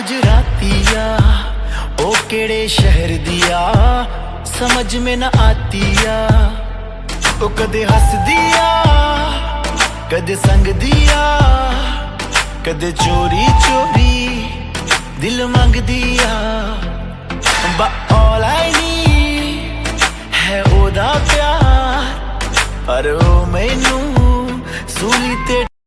गुजरातिया ओ केड़े शहर दिया समझ में न आतिया। ओ कदे हस दिया कदे संग दिया कदे चोरी चोरी दिल मंग दिया। But all I need है ओदा प्यार पर ओ मैनू सूली ते